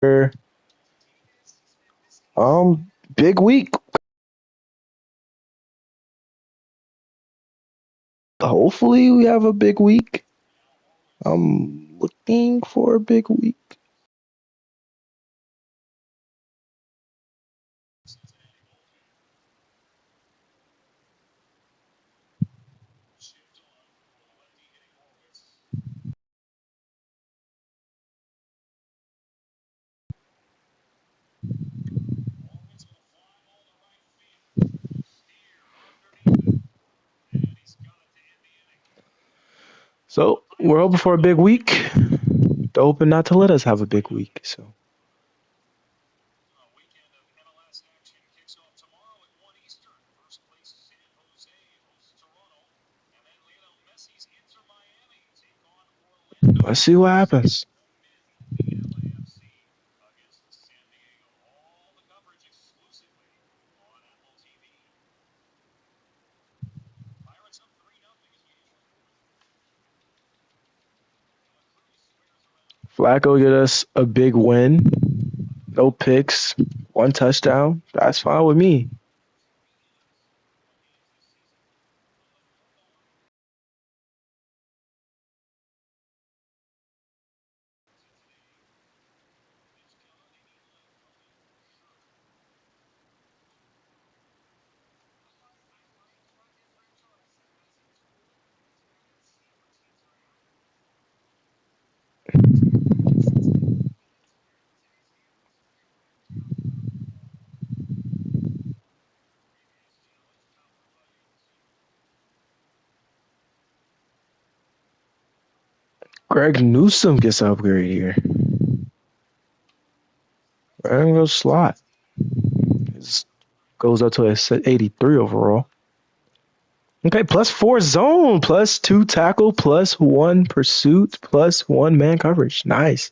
Big week. Hopefully we have a big week. I'm looking for a big week. So we're hoping for a big week. They're hoping not to let us have a big week. So let's see what happens. Flacco get us a big win. No picks, one touchdown. That's fine with me. Greg Newsome gets an upgrade here. I'm gonna go slot. It goes up to a 83 overall. Okay, +4 zone, +2 tackle, +1 pursuit, +1 man coverage. Nice.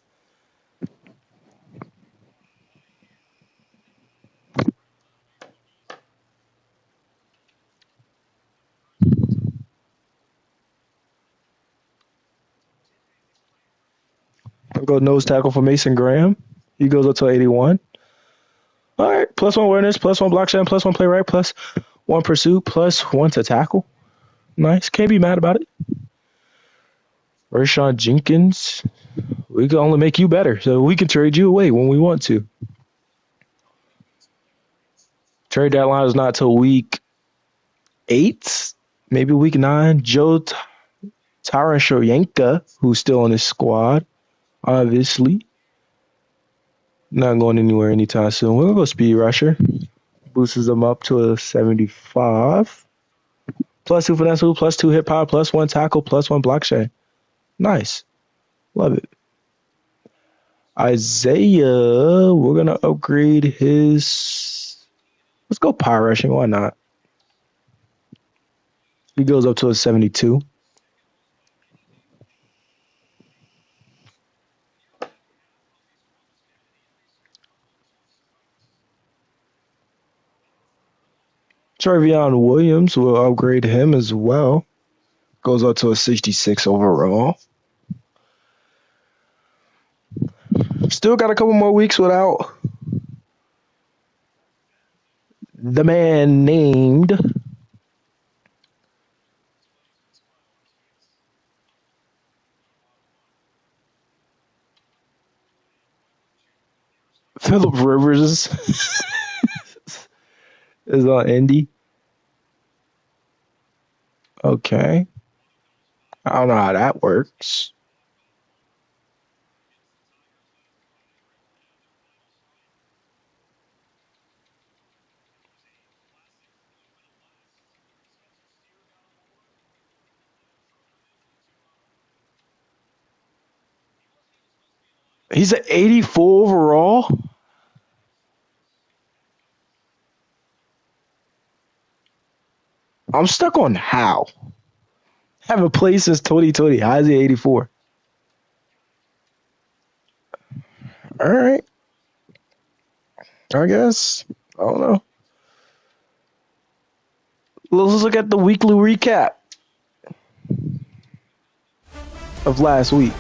I'll go nose tackle for Mason Graham. He goes up to 81. All right, +1 awareness, +1 block shot, +1 play right, +1 pursuit, +1 to tackle. Nice. Can't be mad about it. Rashawn Jenkins. We can only make you better, so we can trade you away when we want to. Trade deadline is not till week 8, maybe week 9. Tarashoyenka, who's still on his squad, obviously. Not going anywhere anytime soon. We'll go speed rusher. Boosts them up to a 75. +2 finesse, +2 hip hop, +1 tackle, +1 block shot. Nice. Love it. Isaiah, we're going to upgrade his. Let's go power rushing. Why not? He goes up to a 72. Trevion Williams will upgrade him as well. Goes up to a 66 overall. Still got a couple more weeks without the man named Philip Rivers is on Indy. Okay. I don't know how that works. He's an 84 overall. I'm stuck on how. Haven't played since 2020. How is he 84? All right. I guess. I don't know. Let's look at the weekly recap of last week.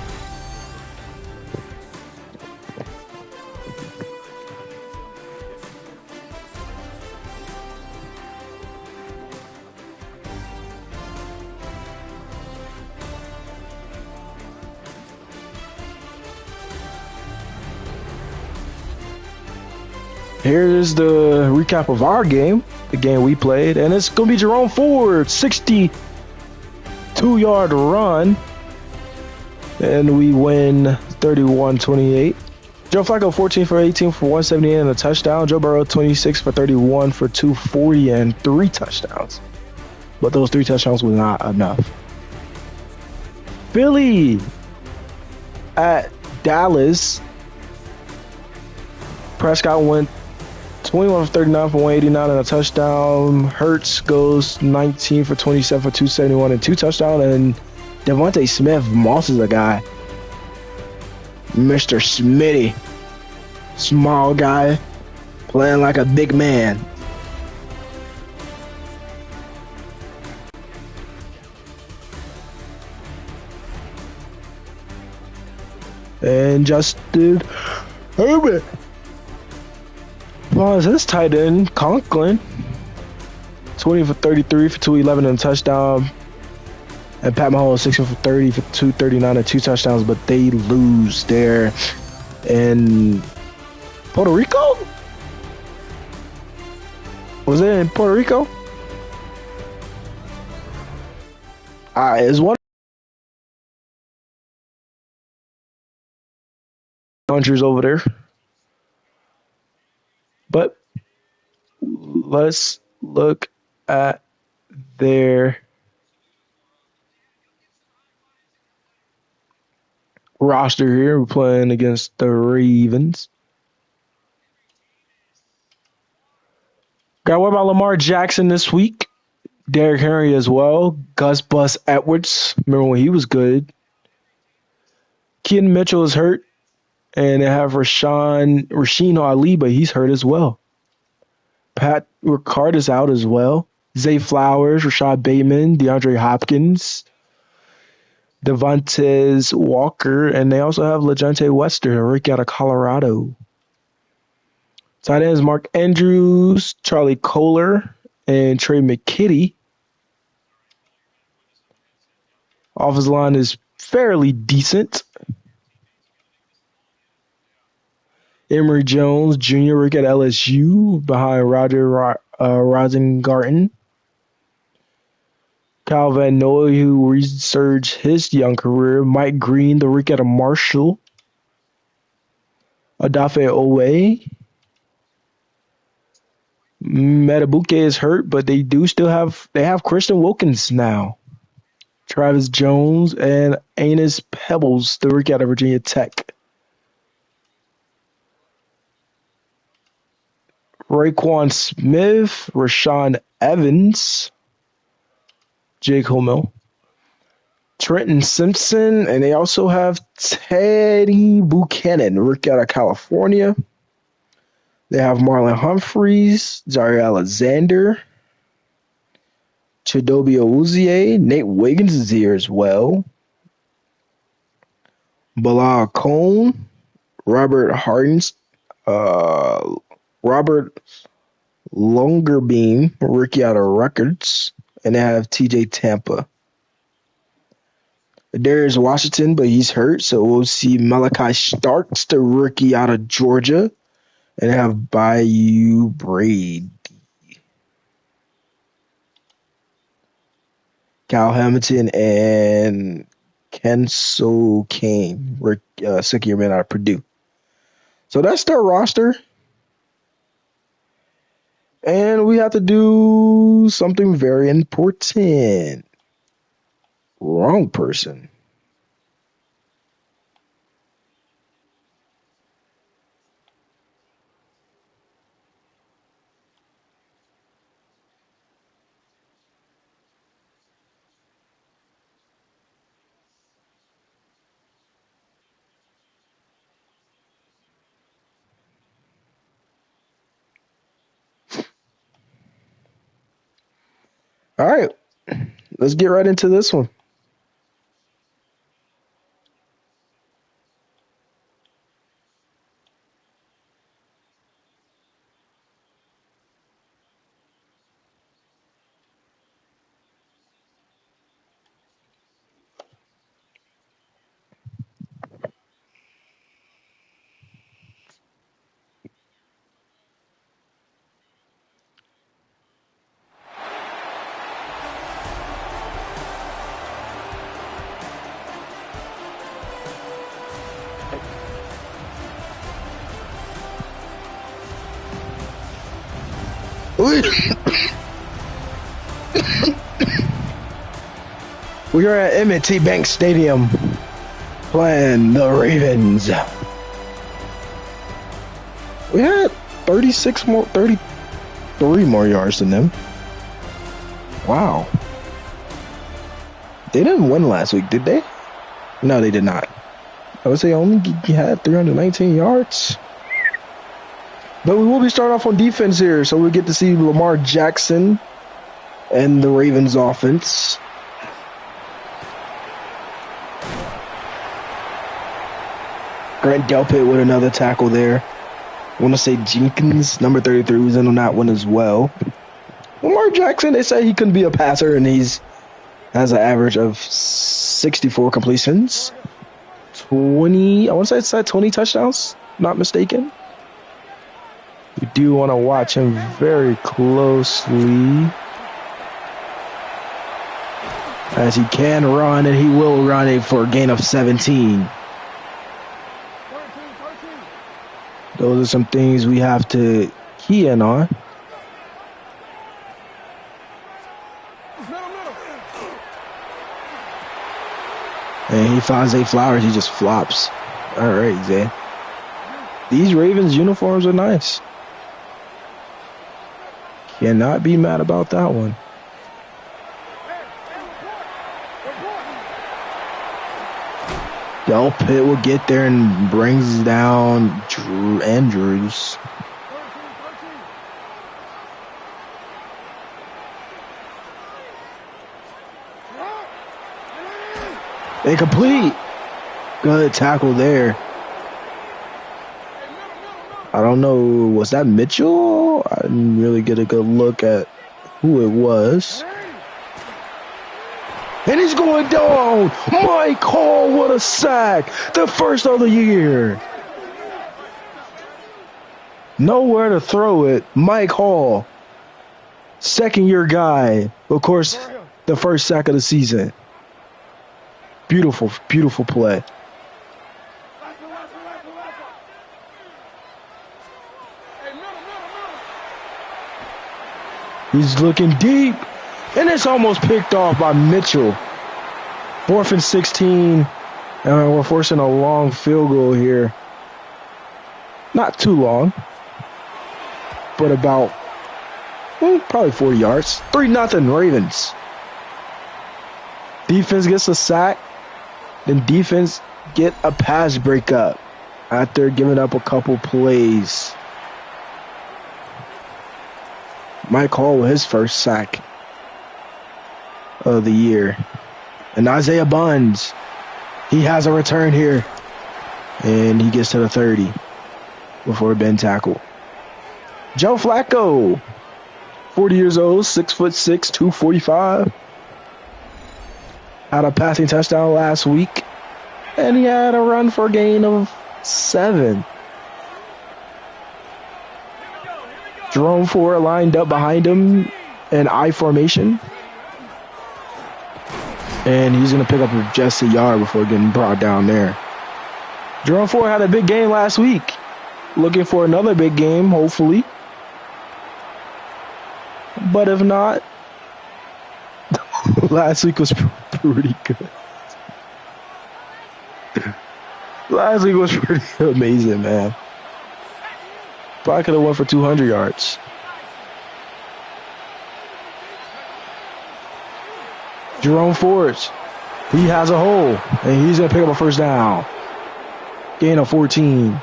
Here's the recap of our game, the game we played, and it's going to be Jerome Ford, 62-yard run, and we win 31-28. Joe Flacco, 14 for 18 for 178 and a touchdown. Joe Burrow, 26 for 31 for 240 and 3 touchdowns. But those 3 touchdowns were not enough. Philly at Dallas. Prescott went 21 for 39 for 189 and a touchdown. Hurts goes 19 for 27 for 271 and 2 touchdowns. And Devontae Smith mosses a guy. Mr. Smitty. Small guy playing like a big man. And Justin Herbert. Well, his tight end, Conklin. 20 for 33 for 211 and a touchdown. And Pat Mahomes, 16 for 30 for 239 and 2 touchdowns, but they lose there in Puerto Rico? Was it in Puerto Rico? It's one countries over there. But let's look at their roster here. We're playing against the Ravens. Got what about Lamar Jackson this week? Derrick Henry as well. Gus Bus Edwards. Remember when he was good? Keaton Mitchell is hurt. And they have Rasheen Ali, but he's hurt as well. Pat Ricard is out as well. Zay Flowers, Rashad Bateman, DeAndre Hopkins, Devontae Walker, and they also have LeJontay Wester, a rookie out of Colorado. Tight ends Mark Andrews, Charlie Kohler, and Trey McKitty. Offensive line is fairly decent. Emory Jones Jr., rookie at LSU, behind Roger Rosengarten. Kyle Van Noy, who resurged his young career. Mike Green, the rookie out of Marshall. Adafe Owe. Metabuke is hurt, but they have Christian Wilkins now. Travis Jones and Anus Pebbles, the rookie out of Virginia Tech. Raekwon Smith, Rashawn Evans, Jake Hummel, Trenton Simpson, and they also have Teddy Buchanan, rookie out of California. They have Marlon Humphreys, Zaire Alexander, Chidobe Awuzie, Nate Wiggins is here as well. Bilal Cone, Robert Hardens, Robert Longerbeam, rookie out of Rutgers, and they have TJ Tampa. There's Washington, but he's hurt, so we'll see Malachi Starks, the rookie out of Georgia, and they have Bayou Brady. Kyle Hamilton and Kenso Kane, second-year man out of Purdue. So that's their roster. And we have to do something very important. Wrong person. All right, let's get right into this one. We are at M&T Bank Stadium playing the Ravens. We had 33 more yards than them. Wow. They didn't win last week, did they? No, they did not. I would say only had 319 yards. But we will be starting off on defense here, so we get to see Lamar Jackson and the Ravens offense. Grant Delpit with another tackle there. I want to say Jenkins, number 33, was in on that one as well. Lamar Jackson, they say he couldn't be a passer, and has an average of 64 completions. 20, I want to say it's 20 touchdowns, not mistaken. We do want to watch him very closely, as he can run, and he will run it for a gain of 17. Those are some things we have to key in on. And he finds Zay Flowers. He just flops. All right, Zay. These Ravens uniforms are nice. Cannot be mad about that one. Delpit will get there and brings down Drew Andrews. Incomplete. Good tackle there. I don't know, was that Mitchell? I didn't really get a good look at who it was. And he's going down. Mike Hall, what a sack. The first of the year. Nowhere to throw it. Mike Hall, second-year guy. Of course, the first sack of the season. Beautiful, beautiful play. He's looking deep. And it's almost picked off by Mitchell. 4th and 16. And we're forcing a long field goal here. Not too long. But about probably 40 yards. 3-0 Ravens. Defense gets a sack. Then defense get a pass breakup after giving up a couple plays. Mike Hall with his first sack of the year. And Isaiah Buns, he has a return here. And he gets to the 30 before being tackled. Joe Flacco, 40 years old, 6'6", 245. Had a passing touchdown last week. And he had a run for a gain of 7. Jerome Ford lined up behind him in I formation. And he's going to pick up just a yard before getting brought down there. Jerome Ford had a big game last week. Looking for another big game, hopefully. But if not, last week was pretty good. Last week was pretty amazing, man. Probably could have went for 200 yards. Jerome Ford, he has a hole, and he's going to pick up a first down. Gain of 14.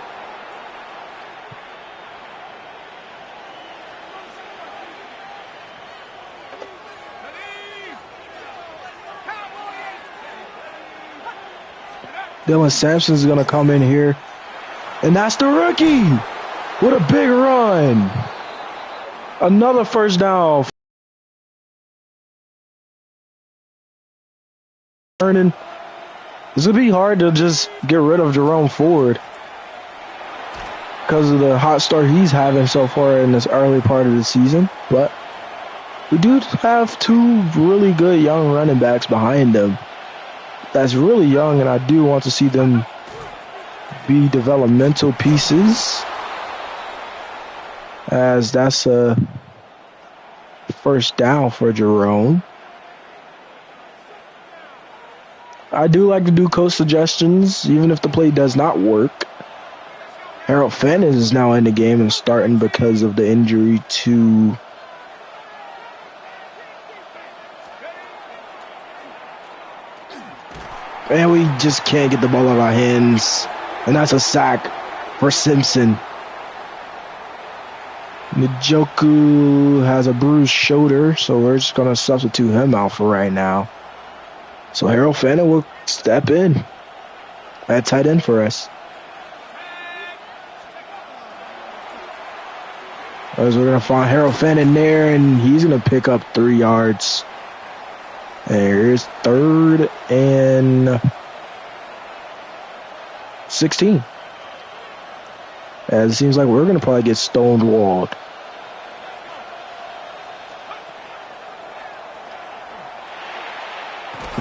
Dylan Sampson's going to come in here, and that's the rookie with a big run. Another first down. It's going to be hard to just get rid of Jerome Ford because of the hot start he's having so far in this early part of the season. But we do have 2 really good young running backs behind them. That's really young, and I do want to see them be developmental pieces, as that's a first down for Jerome. I do like to do coach suggestions, even if the play does not work. Harold Fenn is now in the game and starting because of the injury to and we just can't get the ball out of our hands. And that's a sack for Simpson. Njoku has a bruised shoulder, so we're just going to substitute him out for right now. So Harold Fannin will step in at tight end for us. As we're going to find Harold Fannin there, and he's going to pick up 3 yards. There's 3rd and 16. As it seems like we're going to probably get stonewalled.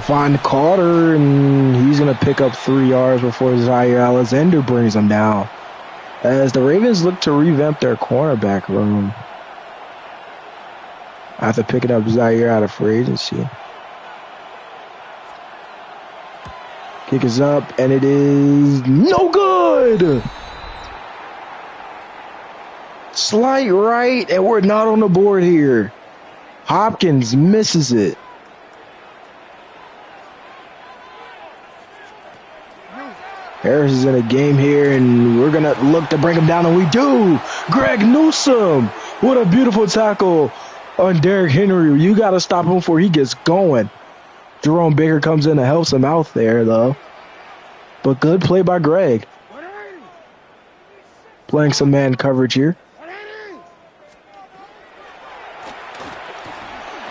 Find Carter, and he's going to pick up 3 yards before Zaire Alexander brings him down. As the Ravens look to revamp their cornerback room after picking up Zaire out of free agency. Kick is up, and it is no good. Slight right, and we're not on the board here. Hopkins misses it. Harris is in a game here, and we're going to look to bring him down, and we do. Greg Newsome, what a beautiful tackle on Derrick Henry. You got to stop him before he gets going. Jerome Baker comes in and helps him out there, though. But good play by Greg. Playing some man coverage here.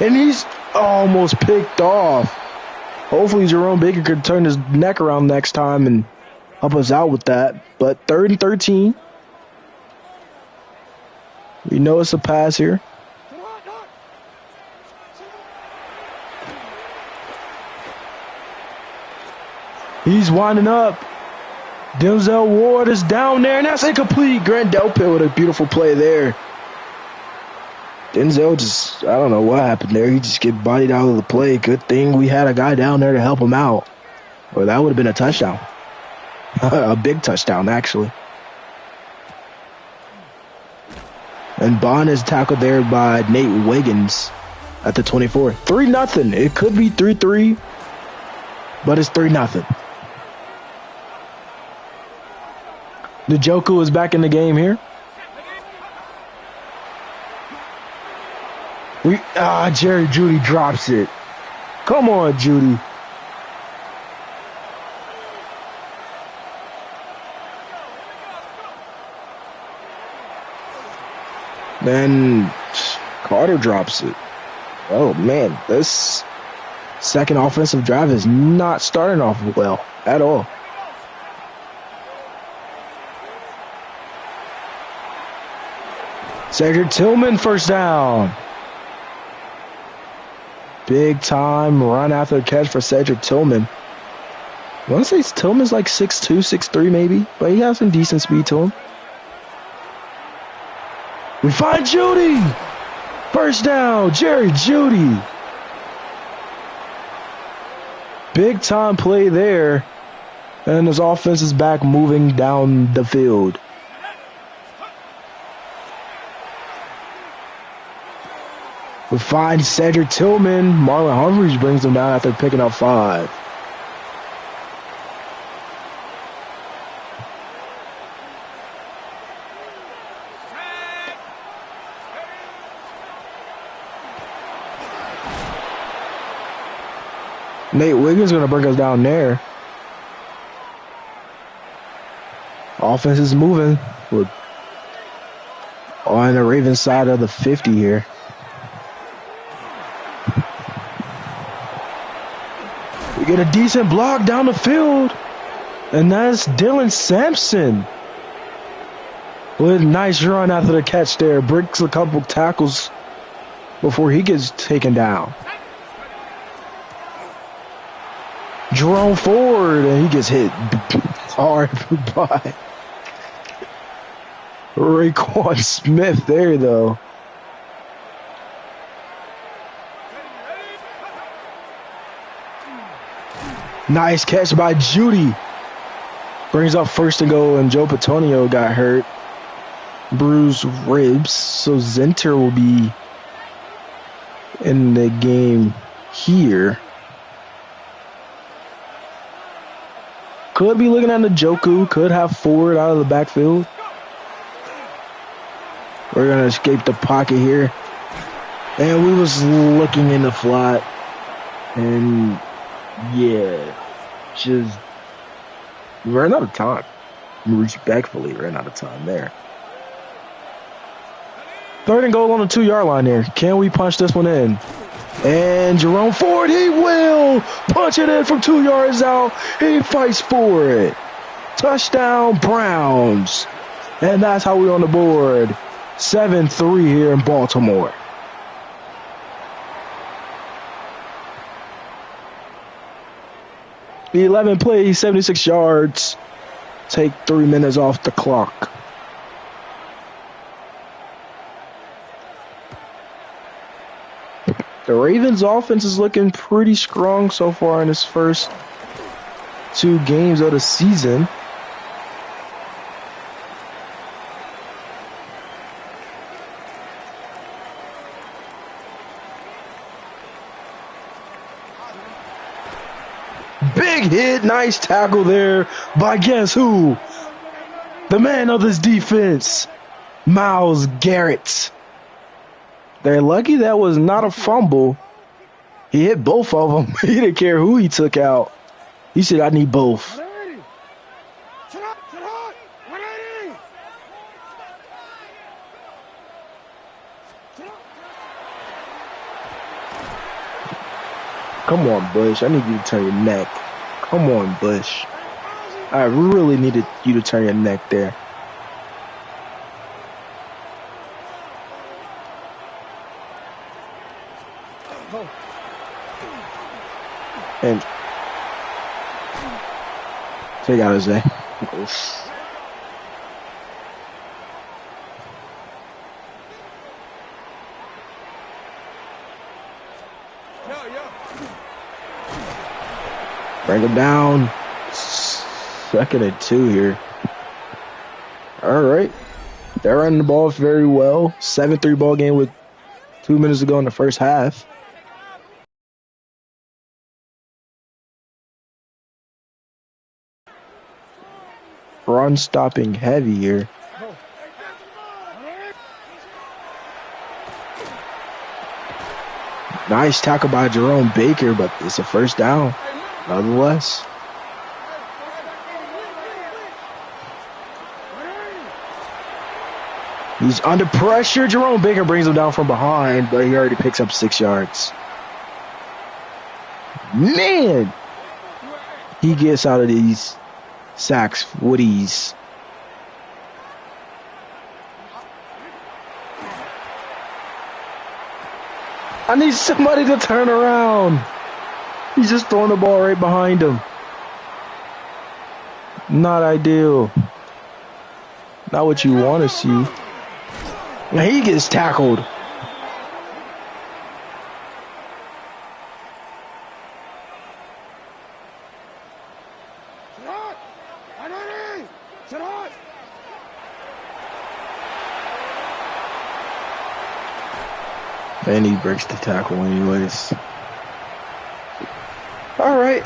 And he's almost picked off. Hopefully Jerome Baker could turn his neck around next time and help us out with that. But 3rd and 13. We know it's a pass here. He's winding up. Denzel Ward is down there, and that's incomplete. Grant Delpit with a beautiful play there. Denzel just, I don't know what happened there. He just get bodied out of the play. Good thing we had a guy down there to help him out. Or that would have been a touchdown. A big touchdown, actually. And Bond is tackled there by Nate Wiggins at the 24. 3-0. It could be 3-3, but it's 3-0. Njoku is back in the game here. Jerry Jeudy drops it. Come on, Jeudy. Then Carter drops it. Oh, man. This second offensive drive is not starting off well at all. Cedric Tillman, first down. Big time run after the catch for Cedric Tillman. I want to say Tillman's like 6'2", 6'3" maybe, but he has some decent speed to him. We find Jeudy. First down, Jerry Jeudy. Big time play there. And his offense is back moving down the field. We find Cedric Tillman. Marlon Humphreys brings him down after picking up 5. Nate Wiggins is going to bring us down there. Offense is moving. We're on the Ravens side of the 50 here. We get a decent block down the field. And that's Dylan Sampson. With a nice run after the catch there. Breaks a couple tackles before he gets taken down. Jerome Ford, and he gets hit hard by Raekwon Smith there, though. Nice catch by Judy. Brings up first and goal, and Joe Petonio got hurt. Bruised ribs. So Zenter will be in the game here. Could be looking at Njoku. Could have Ford out of the backfield. We're going to escape the pocket here. And we was looking in the flat. And, yeah, just ran out of time. Respectfully ran out of time there. 3rd and goal on the 2-yard line there. Can we punch this one in? And Jerome Ford, he will punch it in from 2 yards out. He fights for it. Touchdown, Browns. And that's how we're on the board. 7-3 here in Baltimore. The 11 plays, 76 yards. Take 3 minutes off the clock. The Ravens offense is looking pretty strong so far in its first 2 games of the season. Big hit, nice tackle there by guess who? The man of this defense, Myles Garrett. They're lucky that was not a fumble. He hit both of them. He didn't care who he took out. He said, I need both. Come on, Bush. I need you to turn your neck. Come on, Bush. I really needed you to turn your neck there. And take out Jose. Bring him down. 2nd and 2 here. All right. They're running the ball very well. 7-3 ball game with 2 minutes to go in the first half. Run stopping heavy here. Nice tackle by Jerome Baker, but it's a first down nonetheless. He's under pressure. Jerome Baker brings him down from behind, but he already picks up 6 yards. Man, he gets out of these sacks with ease. I need somebody to turn around. He's just throwing the ball right behind him. Not ideal. Not what you want to see. Now he gets tackled. And he breaks the tackle anyways. All right.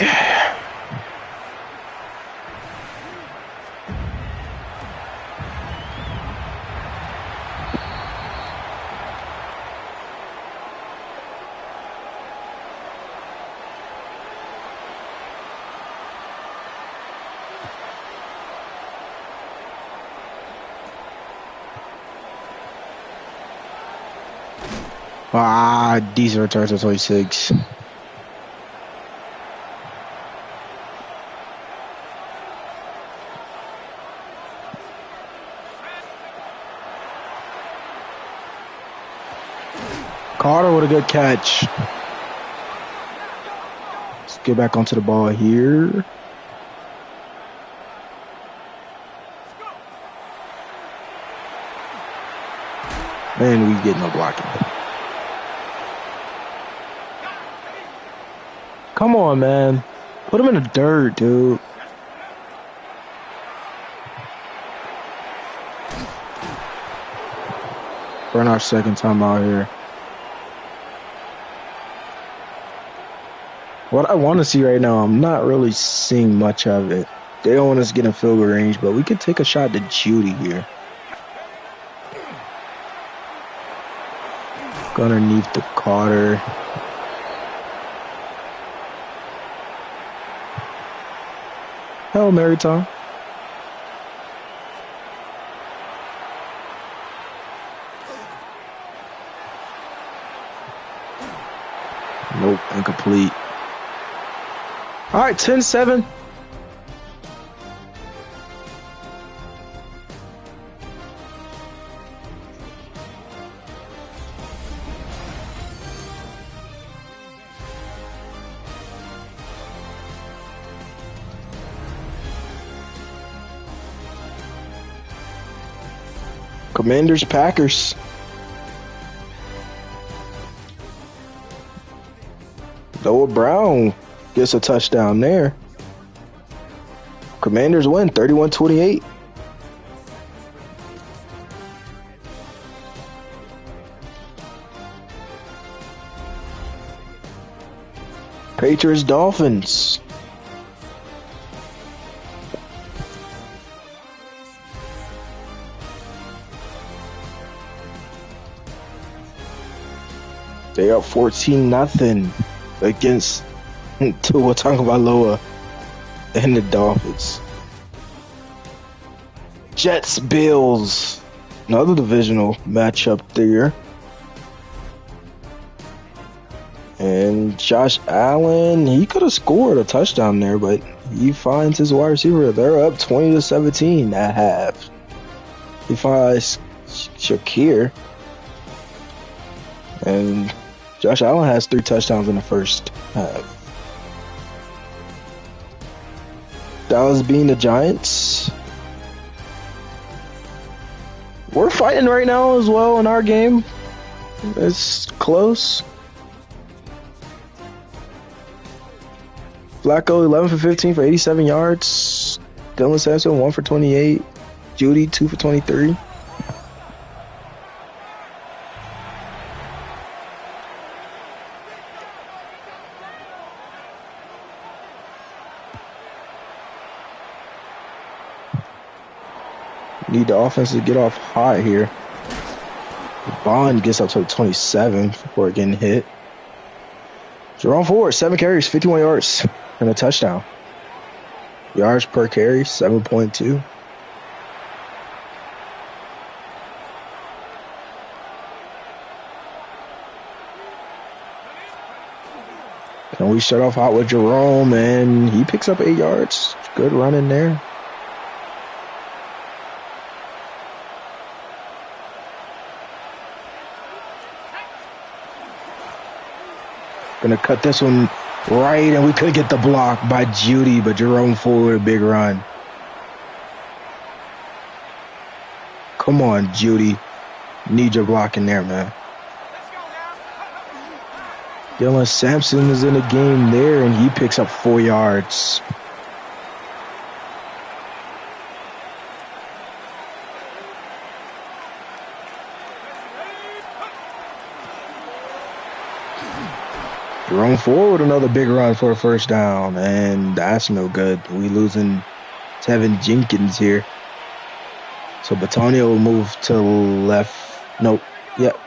Decent return to 26. Carter with a good catch. Let's get back onto the ball here. And we get no blocking. Come on, man. Put him in the dirt, dude. Run our second time out here. What I want to see right now, I'm not really seeing much of it. They don't want us to get in field goal range, but we could take a shot to Judy here. Go underneath the Carter. Hello, Mary Tom. Nope, incomplete. All right, 10-7. Commanders, Packers. Noah Brown gets a touchdown there. Commanders win 31-28. Patriots, Dolphins. They up 14-0 against Tua Tagovailoa and the Dolphins. Jets, Bills. Another divisional matchup there. And Josh Allen, he could have scored a touchdown there, but he finds his wide receiver. They're up 20-17 at half. He finds Shakir. And Josh Allen has 3 touchdowns in the first half. Dallas being the Giants. We're fighting right now as well in our game. It's close. Flacco 11 for 15 for 87 yards. Dylan Sampson 1 for 28. Judy 2 for 23. Need the offense to get off hot here. Bond gets up to 27 before getting hit. Jerome Ford, 7 carries, 51 yards, and a touchdown. Yards per carry, 7.2. And we start off hot with Jerome, and he picks up 8 yards. Good run in there. Gonna cut this one right, and we could get the block by Judy, but Jerome Ford, a big run. Come on, Judy. Need your block in there, man. Dylan Sampson is in the game there, and he picks up 4 yards. Jerome Ford with another big run for a first down, and that's no good. We losing Tevin Jenkins here. So Batonio will move to left. Nope. Yep.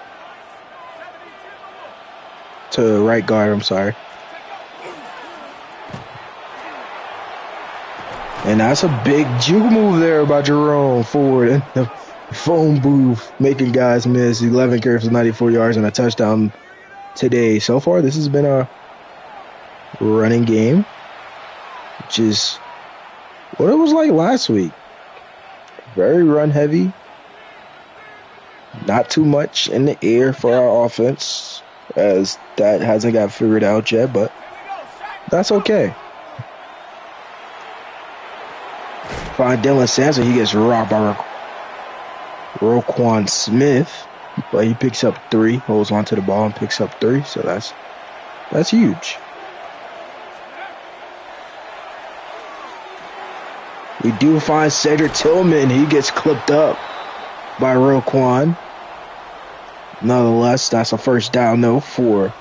To right guard, I'm sorry. And that's a big juke move there by Jerome Ford in the phone booth, making guys miss. 11 carries for 94 yards and a touchdown today. So far, this has been a running game, which is what it was like last week. Very run heavy. Not too much in the air for our offense, as that hasn't got figured out yet, but that's okay. Find Dylan Sampson, he gets rocked by Roquan Smith, but he picks up 3, holds onto the ball and picks up 3, so that's huge. We do find Cedric Tillman. He gets clipped up by Roquan. Nonetheless, that's a first down, though, for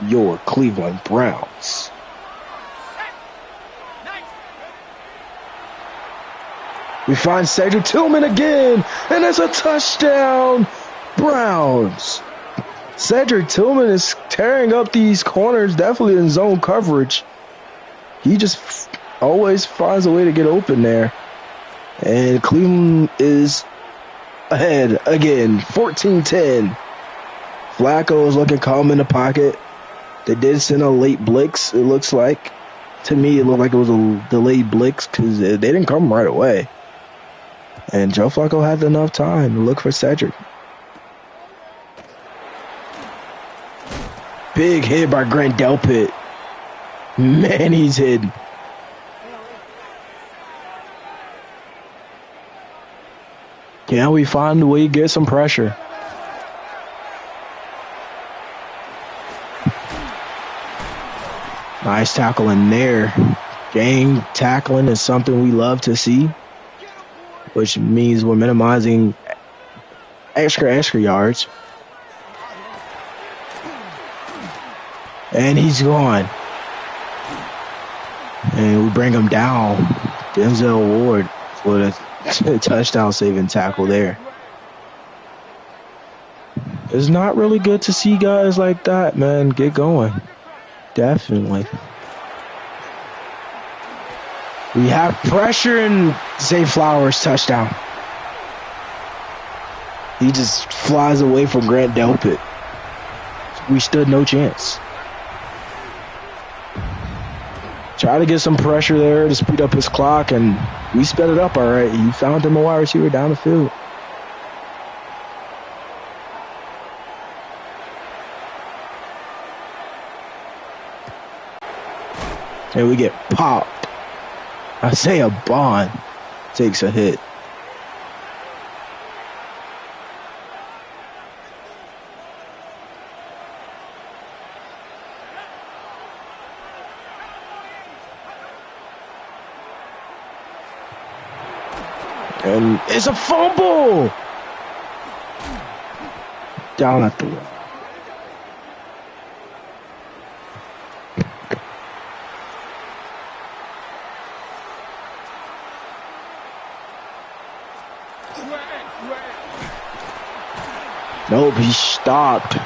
your Cleveland Browns. We find Cedric Tillman again, and it's a touchdown, Browns. Cedric Tillman is tearing up these corners, definitely in zone coverage. He just always finds a way to get open there. And Cleveland is ahead again, 14-10. Flacco is looking calm in the pocket. They did send a late blitz, it looks like. To me, it looked like it was a delayed blitz because they didn't come right away. And Joe Flacco had enough time to look for Cedric. Big hit by Grant Delpit. Man, he's hidden. Can we find a way to get some pressure? Nice tackle in there. Gang tackling is something we love to see, which means we're minimizing extra yards. And he's gone. And we bring him down. Denzel Ward for the touchdown saving tackle there. It's not really good to see guys like that, man. Get going. Definitely. We have pressure and Zay Flowers touchdown. He just flies away from Grant Delpit. We stood no chance. Try to get some pressure there to speed up his clock, and we sped it up all right. He found him a wide receiver down the field. And we get popped. Isaiah Bond takes a hit. And it's a fumble! Down at the line. Nope, he stopped.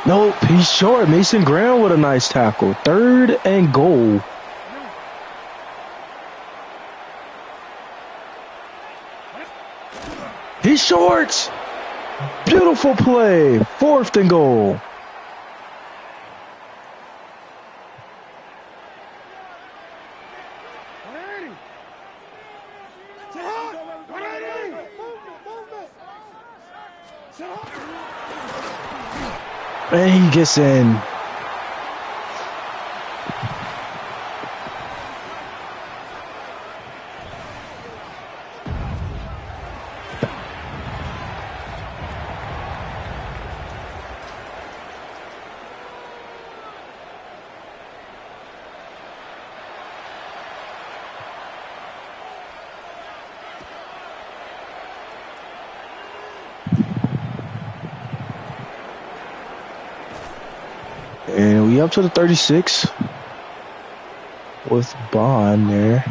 Nope, he's short. Mason Graham with a nice tackle. 3rd and goal. He's short. Beautiful play. 4th and goal. And he gets in. And we up to the 36 with Bond there.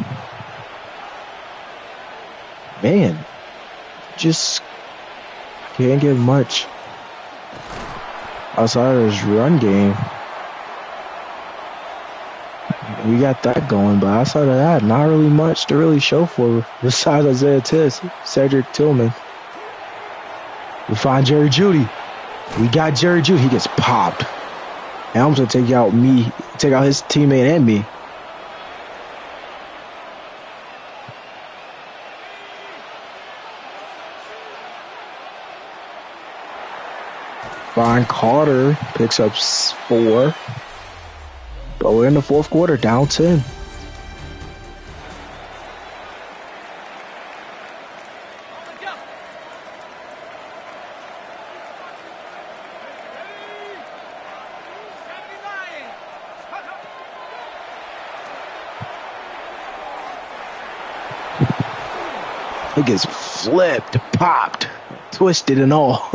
Man, just can't get much outside of his run game. We got that going, but outside of that, not really much to really show for besides Isaiah Cedric Tillman. We find Jerry Jeudy. We got Jerry Jeudy. He gets popped. Helms will take out his teammate and me. Brian Carter picks up 4. But we're in the 4th quarter, down 10. It gets flipped, popped, twisted, and all.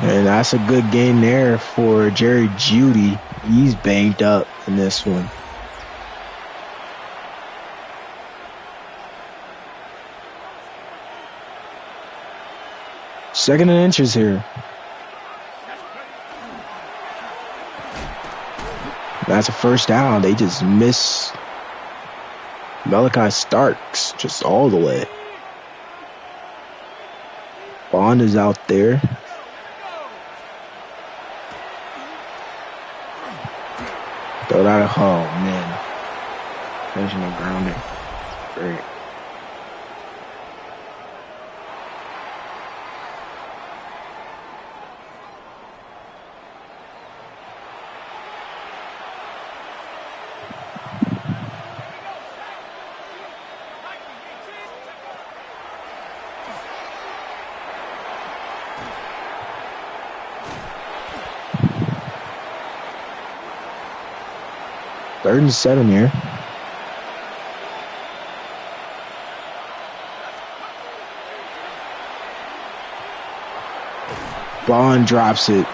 And that's a good game there for Jerry Jeudy. He's banged up in this one. Second and inches here. That's a first down. They just miss Malachi Starks just all the way. Bond is out there. Throw that at home, man. Intentional grounding. Great. Third and 7 here. Bond drops it.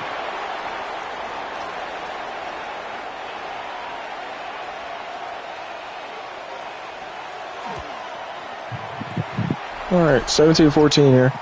All right, 17-14 here.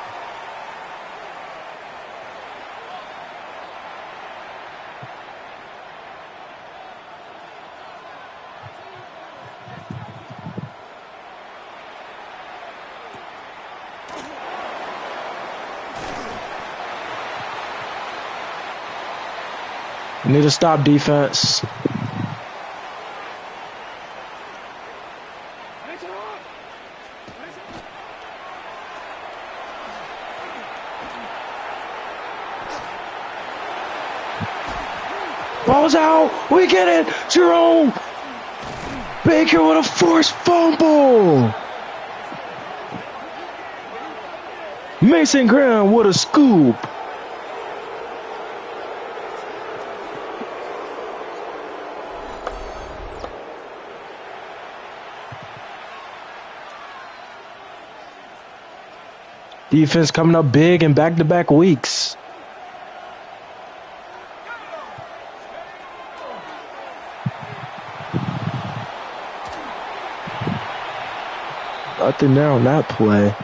Need to stop defense. Ball's out. We get it. Jerome Baker with a forced fumble. Mason Graham with a scoop. Defense coming up big in back-to-back weeks. Nothing there on that play.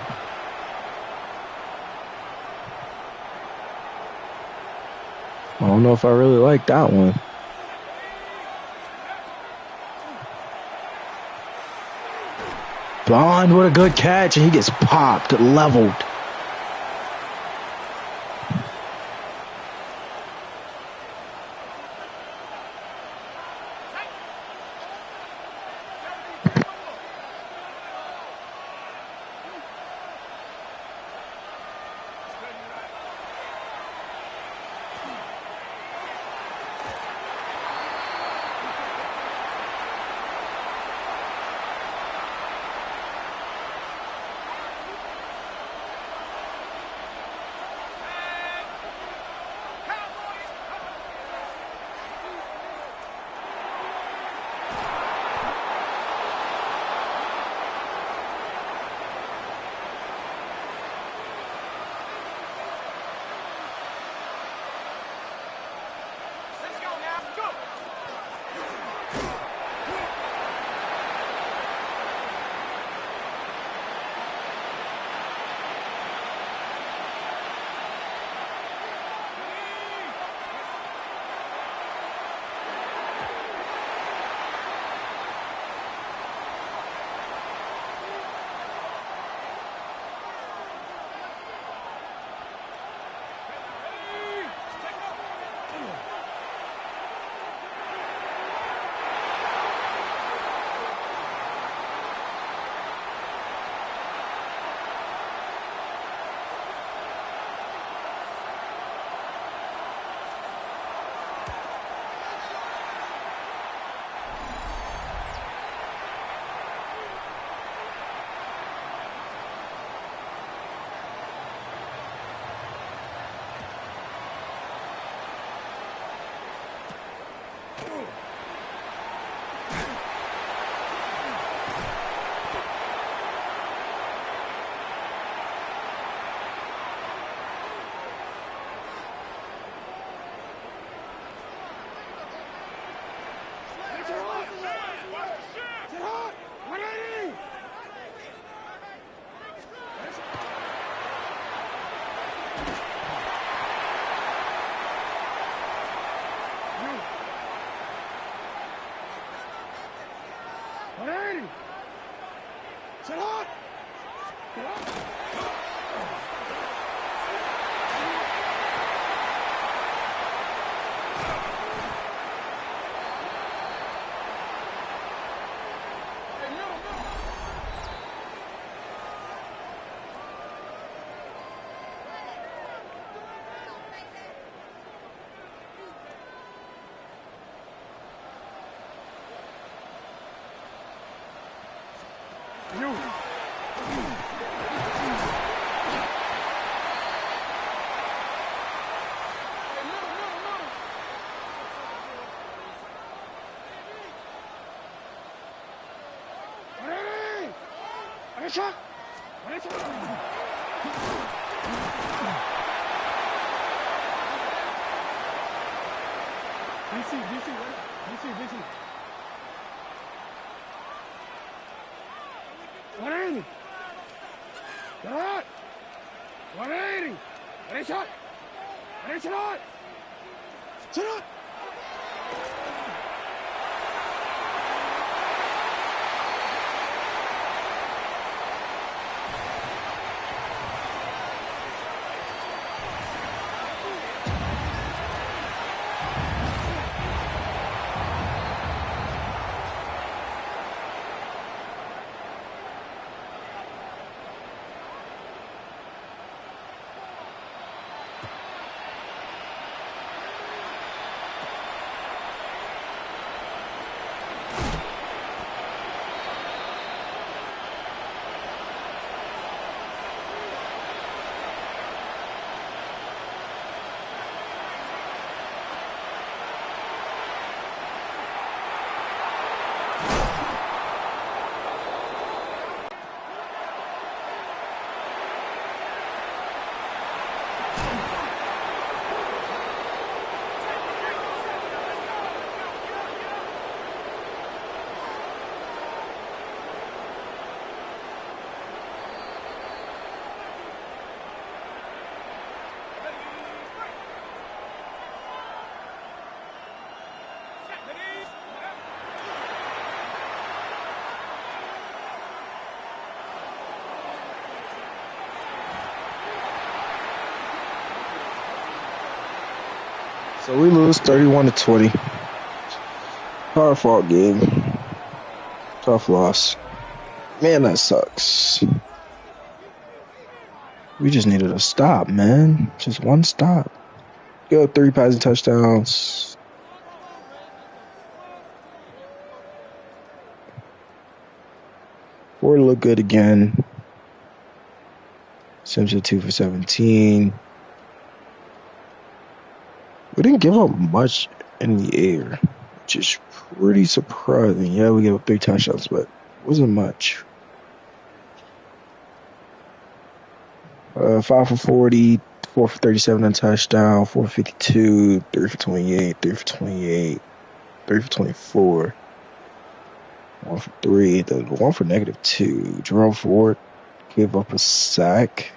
I don't know if I really like that one. Bond with a good catch, and he gets popped, leveled. So we lose 31-20. Hard fought game. Tough loss. Man, that sucks. We just needed a stop, man. Just one stop. Go 3 passing touchdowns. Ford looked good again. Simpson 2 for 17. We didn't give up much in the air, which is pretty surprising. Yeah, we gave up 3 touchdowns, but it wasn't much. 5 for 40, 4 for 37 on touchdown, 4 for 52, 3 for 28, 3 for 28, 3 for 24, 1 for 3, the 1 for -2. Jerome Ford gave up a sack.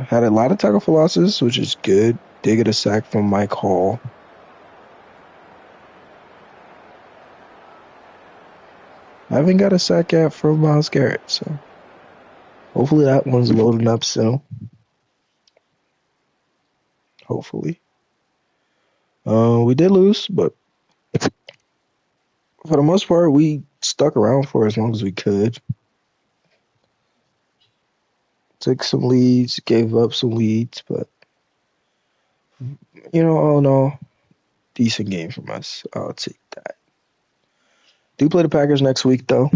Had a lot of tackle for losses, which is good. Did get a sack from Mike Hall. I haven't got a sack yet from Myles Garrett, so hopefully that one's loading up soon. Hopefully. We did lose, but for the most part, we stuck around for as long as we could. Took some leads, gave up some leads, but, all in all, decent game from us. I'll take that. Do play the Packers next week, though,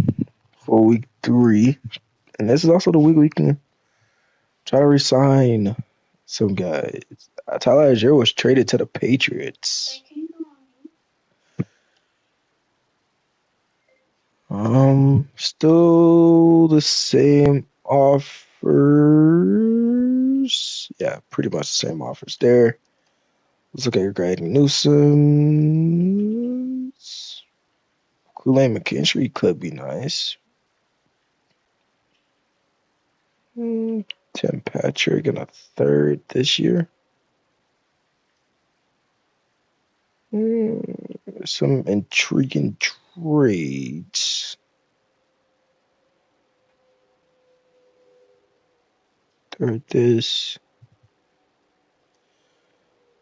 for week 3. And this is also the week we can try to resign Some guys. Tyler Algier was traded to the Patriots. Still the same offers. Yeah, pretty much the same offers there. Let's look at your Greg Newsom. Kool-Aid McKinstry could be nice. Tim Patrick in a third this year. Some intriguing trades. Third this.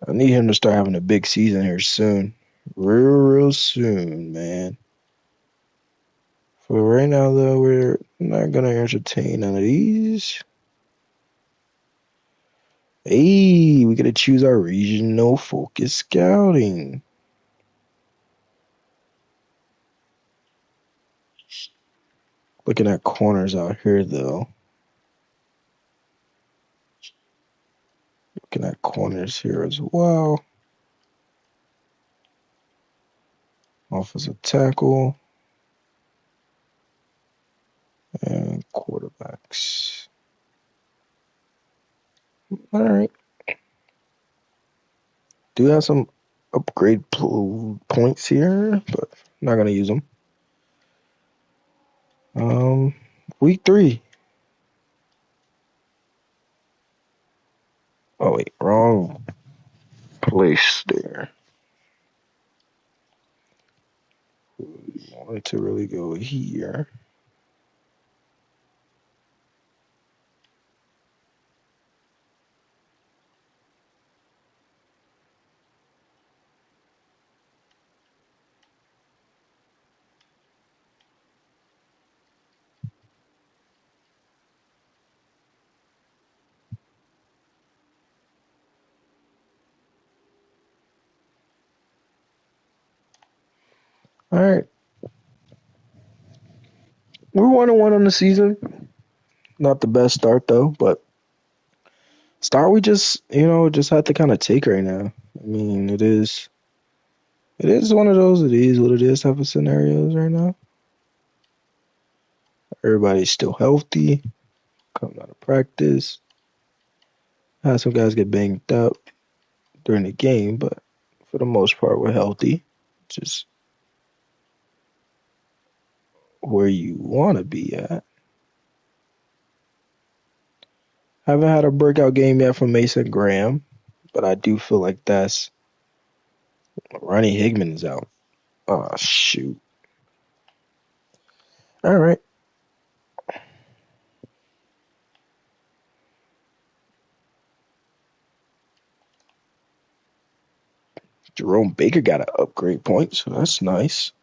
I need him to start having a big season here soon. Real soon, man. For right now, though, we're not going to entertain none of these. Hey, we got to choose our regional focus scouting. Looking at corners out here, though. Looking at corners here as well. Offensive tackle. And quarterbacks. All right. Do have some upgrade points here, but not going to use them. Week 3. Oh, wait. Wrong place there. Wanted to really go here. All right. We're 1-1 on the season. Not the best start though, but start we just have to kind of take right now. I mean, it is one of those it is what it is type of scenarios right now. Everybody's still healthy, coming out of practice. Had some guys get banged up during the game, but for the most part, we're healthy. Just where you want to be at. Haven't had a breakout game yet from Mason Graham, but I do feel like that's Ronnie Hickman is out. Oh, shoot. All right. Jerome Baker got an upgrade point, so that's nice.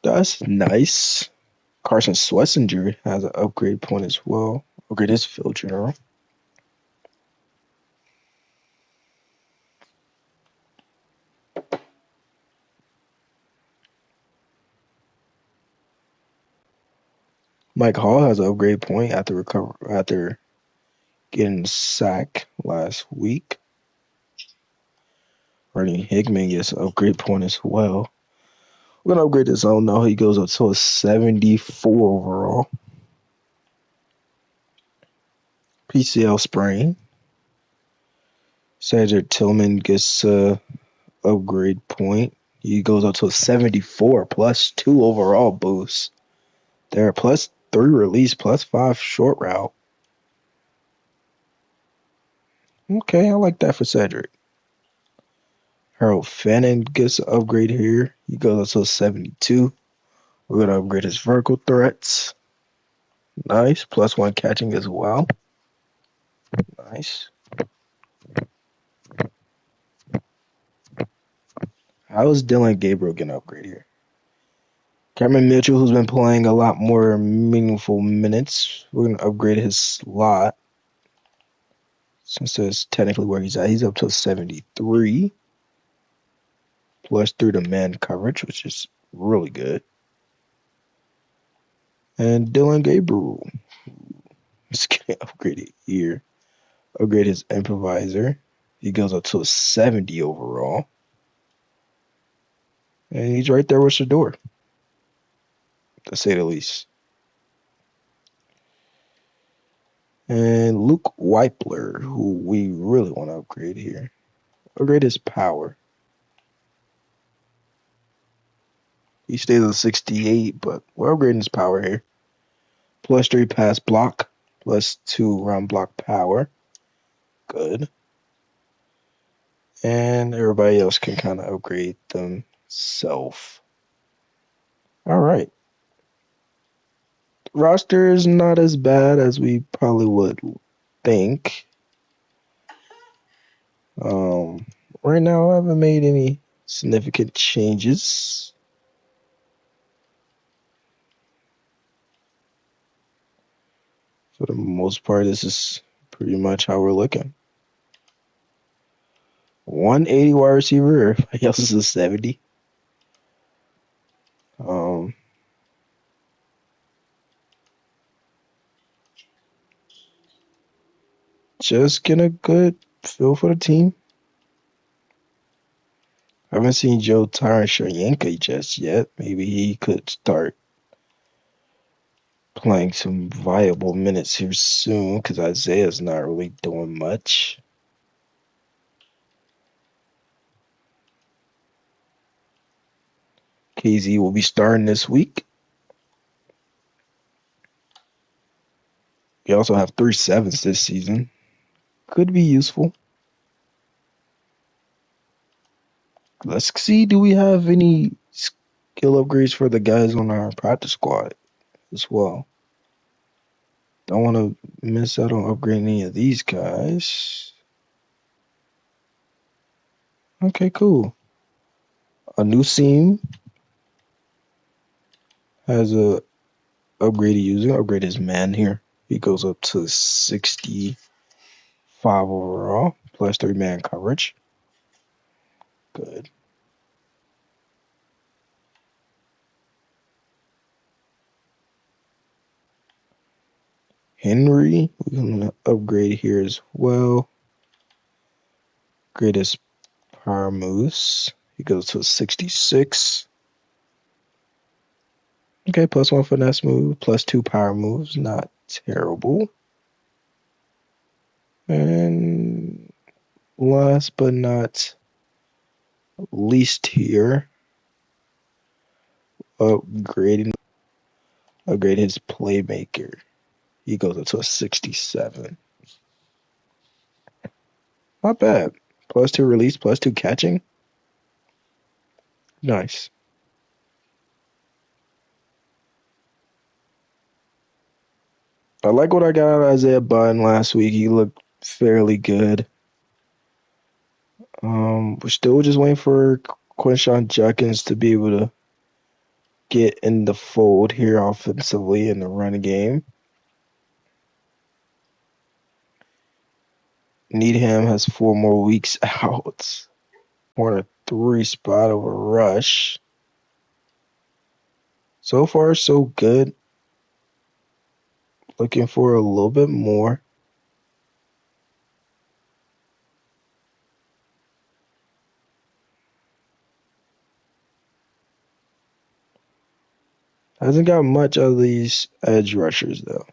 That's nice. Carson Schlesinger has an upgrade point as well. Upgrade his field general. Mike Hall has an upgrade point after getting sacked last week. Ronnie Hickman gets an upgrade point as well. We're gonna upgrade his own now. He goes up to a 74 overall. PCL sprain. Cedric Tillman gets a upgrade point. He goes up to a 74 plus 2 overall boost. There plus 3 release plus 5 short route. Okay, I like that for Cedric. Harold Fannin gets an upgrade here. He goes up to a 72. We're gonna upgrade his vertical threats. Nice. Plus 1 catching as well. Nice. How is Dylan Gabriel getting an upgrade here? Cameron Mitchell, who's been playing a lot more meaningful minutes, we're going to upgrade his slot. Since that's technically where he's at, he's up to 73. Plus 3 to man coverage, which is really good. And Dylan Gabriel. Just getting upgraded here. Upgrade his improviser. He goes up to a 70 overall. And he's right there with Shador, to say the least. And Luke Weipler, who we really want to upgrade here. Upgrade his power. He stays at 68, but we're upgrading his power here. +3 pass block, +2 run block power. Good. And everybody else can kind of upgrade themselves. All right. Roster is not as bad as we probably would think. Right now, I haven't made any significant changes. For the most part, this is pretty much how we're looking. 180 wide receiver, everybody else is a 70. Just get a good feel for the team. I haven't seen Joe Tyrann just yet. Maybe he could start playing some viable minutes here soon because Isaiah's not really doing much. KZ will be starting this week. We also have 3 sevens this season. Could be useful. Let's see, do we have any skill upgrades for the guys on our practice squad as well? Don't want to miss out on upgrading any of these guys. Okay, cool. A new seam has a upgraded user. Upgrade his man here. He goes up to 65 overall, +3 man coverage. Good. Henry, we're gonna upgrade here as well. Upgrade his power moves. He goes to 66. Okay, +1 finesse move, +2 power moves. Not terrible. And last but not least here, upgrade his playmaker. He goes up to a 67. Not bad. +2 release, +2 catching. Nice. I like what I got out of Isaiah Button last week. He looked fairly good. We're still just waiting for Quinshon Judkins to be able to get in the fold here offensively in the run game. Needham has 4 more weeks out. We're in a 3 spot over Rush. So far, so good. Looking for a little bit more. Hasn't got much of these edge rushers, though.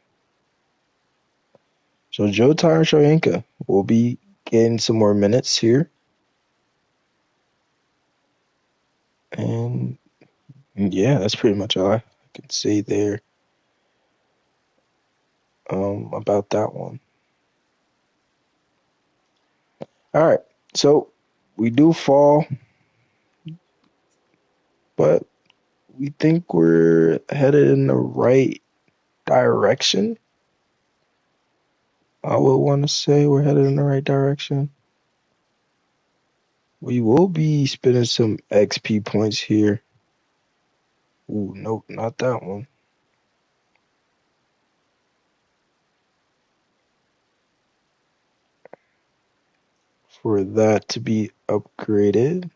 So Joe Tyrann will be getting some more minutes here. And yeah, that's pretty much all I can say there about that one. All right, so we do fall, but we think we're headed in the right direction. I would want to say we're headed in the right direction. We will be spending some XP points here. Ooh, nope, not that one. For that to be upgraded.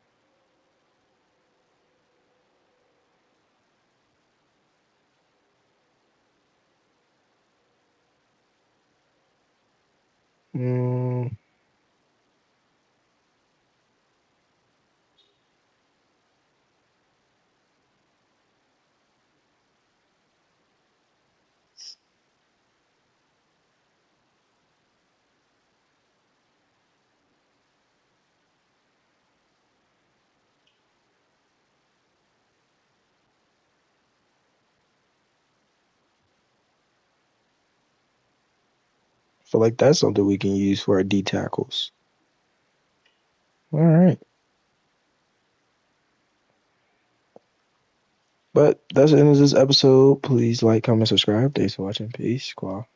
Mm, I feel like that's something we can use for our D tackles. All right. But that's the end of this episode. Please like, comment, subscribe. Thanks for watching. Peace. Squad.